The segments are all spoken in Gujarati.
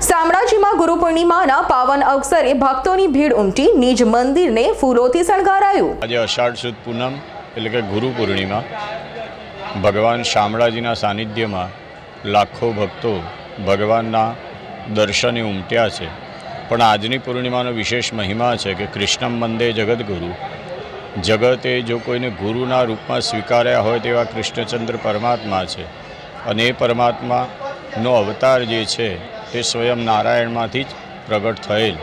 શામળાજીમાં ગુરુ પૂર્ણિમાના પાવન અવસરે ભક્તોની ભીડ ઉમટી નિજ મંદિરને ફૂલોથી શણગારાયું। આજે અષાઢ સુદ પૂનમ એટલે કે ગુરુ પૂર્ણિમા ભગવાન શામળાજીના સાનિધ્યમાં લાખો ભક્તો ભગવાનના દર્શને ઉમટ્યા છે। પણ આજની પૂર્ણિમાનો વિશેષ મહિમા છે કે કૃષ્ણમ વંદે જગદગુરુ, જગતે જો કોઈને ગુરુના રૂપમાં સ્વીકાર્યા હોય તેવા કૃષ્ણચંદ્ર પરમાત્મા છે અને એ પરમાત્માનો અવતાર જે છે તે સ્વયં નારાયણમાંથી જ પ્રગટ થયેલ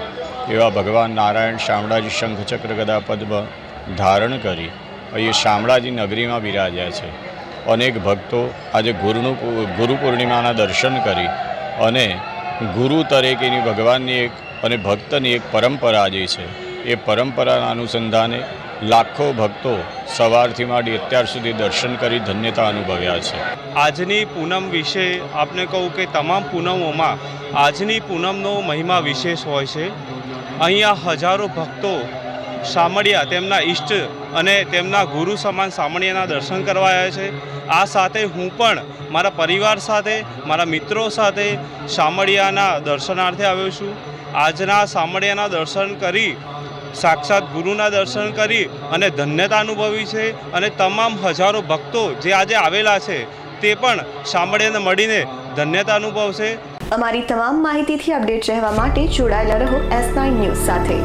એવા ભગવાન નારાયણ શામળાજી શંખચક્ર ગદા પદ્મ ધારણ કરી અહીં શામળાજી નગરીમાં બિરાજ્યા છે। અનેક ભક્તો આજે ગુરુ પૂર્ણિમાના દર્શન કરી અને ગુરુ તરીકેની ભગવાનની એક અને ભક્તની એક પરંપરા જે છે એ પરંપરાના અનુસંધાને લાખો ભક્તો સવારથી માંડી અત્યાર સુધી દર્શન કરી ધન્યતા અનુભવ્યા છે। આજની પૂનમ વિશે આપને કહું કે તમામ પૂનમોમાં આજની પૂનમનો મહિમા વિશેષ હોય છે। અહીંયા હજારો ભક્તો શામળિયા તેમના ઈષ્ટ અને તેમના ગુરુ સમાન શામળિયાના દર્શન કરવા આવ્યા છે। આ સાથે હું પણ મારા પરિવાર સાથે મારા મિત્રો સાથે શામળિયાના દર્શનાર્થે આવ્યો છું। આજના શામળિયાના દર્શન કરી સાક્ષાત ગુરુના દર્શન કરી અને ધન્યતા અનુભવી છે અને તમામ હજારો ભક્તો જે આજે આવેલા છે તે પણ શામળિયાને મળીને ધન્યતા અનુભવશે। અમારી તમામ માહિતીથી અપડેટ રહેવા માટે જોડાયેલા રહો S9 ન્યૂઝ સાથે।